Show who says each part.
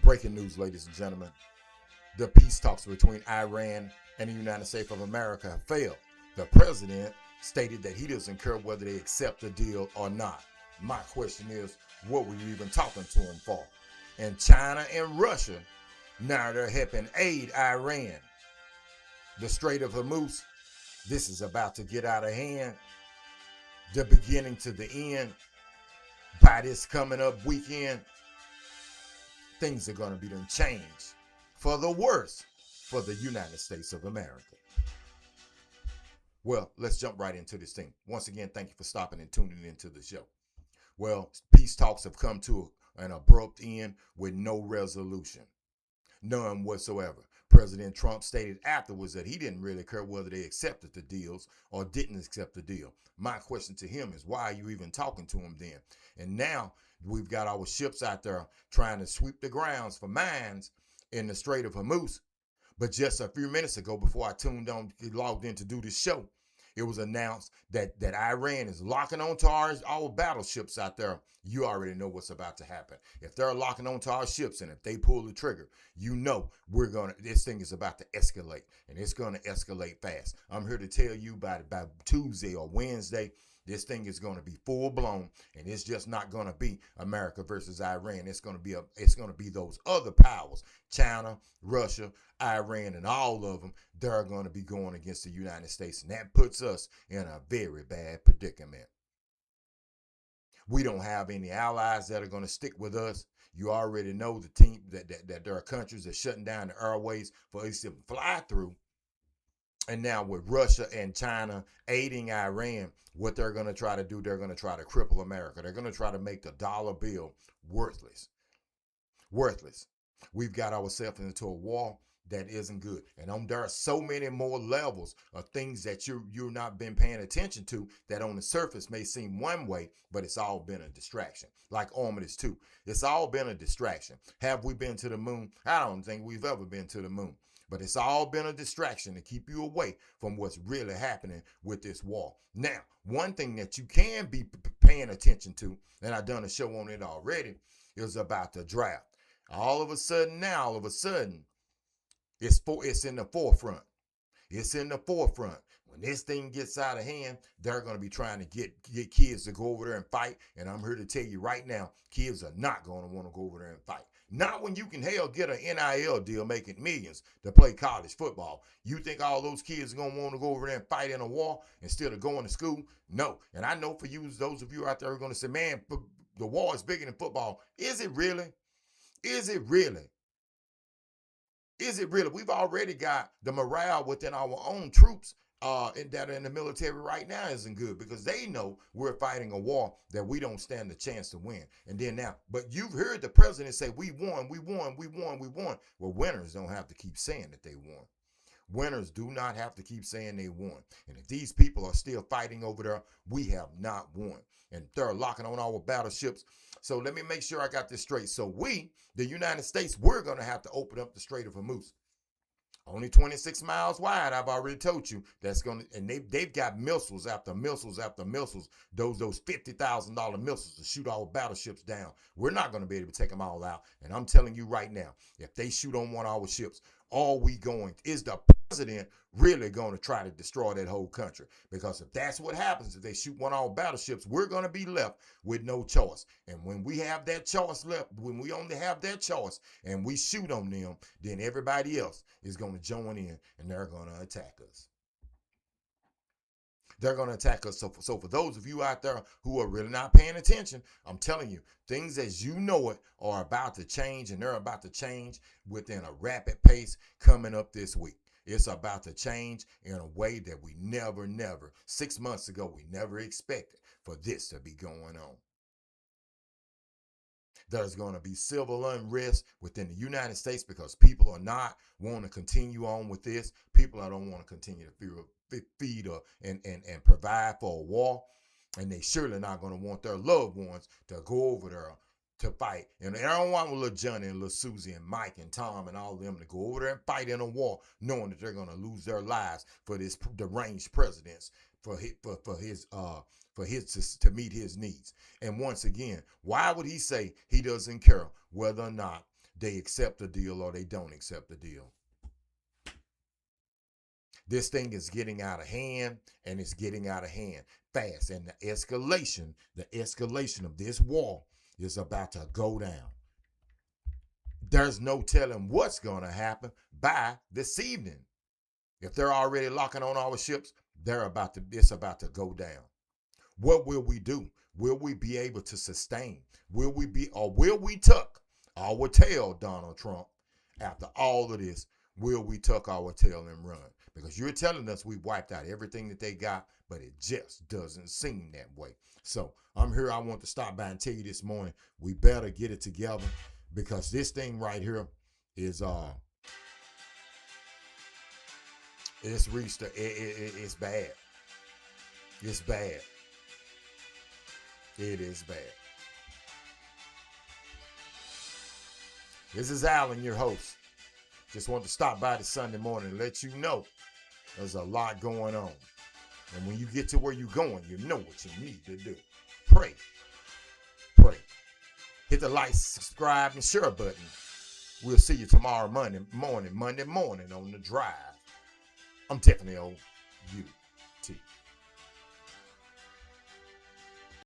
Speaker 1: Breaking news, ladies and gentlemen. The peace talks between Iran and the United States of America have failed. The president stated that he doesn't care whether they accept the deal or not. My question is, what were you even talking to him for? And China and Russia, now they're helping aid Iran. The Strait of Hormuz, this is about to get out of hand. The beginning to the end. By this coming up weekend, things are going to be done changed for the worse for the United States of America. Well, let's jump right into this thing. Once again, thank you for stopping and tuning into the show. Well, peace talks have come to an abrupt end with no resolution, none whatsoever. President Trump stated afterwards that he didn't really care whether they accepted the deals or didn't accept the deal. My question to him is, why are you even talking to him then? And now we've got our ships out there trying to sweep the grounds for mines in the Strait of Hormuz. But just a few minutes ago, before I logged in to do this show, it was announced that Iran is locking onto our battleships out there. You already know what's about to happen. If they're locking onto our ships and if they pull the trigger, you know this thing is about to escalate, and it's gonna escalate fast. I'm here to tell you by Tuesday or Wednesday, this thing is going to be full blown, and it's just not going to be America versus Iran. It's going to be those other powers, China, Russia, Iran, and all of them. They're going to be going against the United States, and that puts us in a very bad predicament. We don't have any allies that are going to stick with us. You already know the team that there are countries that are shutting down the airways for us to fly through. And now with Russia and China aiding Iran, what they're going to try to do, they're going to try to cripple America. They're going to try to make the dollar bill worthless. Worthless. We've got ourselves into a war that isn't good. And there are so many more levels of things that you're not been paying attention to that on the surface may seem one way, but it's all been a distraction. Like Armistice 2. It's all been a distraction. Have we been to the moon? I don't think we've ever been to the moon. But it's all been a distraction to keep you away from what's really happening with this war. Now, one thing that you can be paying attention to, and I've done a show on it already, is about the draft. All of a sudden, it's in the forefront. It's in the forefront. When this thing gets out of hand, they're going to be trying to get kids to go over there and fight. And I'm here to tell you right now, kids are not going to want to go over there and fight. Not when you can get an NIL deal making millions to play college football. You think all those kids are going to want to go over there and fight in a war instead of going to school? No. And I know for you, those of you out there are going to say, man, the war is bigger than football. Is it really? Is it really? Is it really? We've already got the morale within our own troops that are in the military right now isn't good because they know we're fighting a war that we don't stand a chance to win. And then now, but you've heard the president say, we won, we won, we won, we won. Well, winners don't have to keep saying that they won. Winners do not have to keep saying they won. And if these people are still fighting over there, we have not won. And they're locking on our battleships. So let me make sure I got this straight. So we, the United States, we're going to have to open up the Strait of Hormuz. Only 26 miles wide. I've already told you that's going to, and they've got missiles after missiles after missiles. Those $50,000 missiles to shoot our battleships down. We're not going to be able to take them all out. And I'm telling you right now, if they shoot on one of our ships, all we going is the president really going to try to destroy that whole country. Because if that's what happens, if they shoot one of our battleships, we're going to be left with no choice. And when we have that choice left, when we only have that choice and we shoot on them, then everybody else is going to join in and they're going to attack us. They're going to attack us. So for those of you out there who are really not paying attention, I'm telling you, things as you know it are about to change, and they're about to change within a rapid pace coming up this week. It's about to change in a way that we never, 6 months ago, we never expected for this to be going on. There's going to be civil unrest within the United States because people are not wanting to continue on with this. People don't want to continue to feed and provide for a war. And they surely not going to want their loved ones to go over there to fight. And I don't want little Johnny and little Susie and Mike and Tom and all of them to go over there and fight in a war, knowing that they're going to lose their lives for this deranged presidents for his to meet his needs. And once again, why would he say he doesn't care whether or not they accept the deal or they don't accept the deal. This thing is getting out of hand, and it's getting out of hand fast. And the escalation of this war is about to go down. There's no telling what's going to happen by this evening. If they're already locking on our ships, it's about to go down. What will we do? Will we be able to sustain? Will we tuck our tail, Donald Trump? After all of this, will we tuck our tail and run? Because you're telling us we wiped out everything that they got, but it just doesn't seem that way. So I'm here. I want to stop by and tell you this morning, we better get it together, because this thing right here is it's reached it's bad. It's bad. It is bad. This is Alan, your host. Just want to stop by this Sunday morning and let you know there's a lot going on. And when you get to where you're going, you know what you need to do. Pray. Pray. Hit the like, subscribe, and share button. We'll see you tomorrow Monday morning on the drive. I'm Tiffany O. U.T.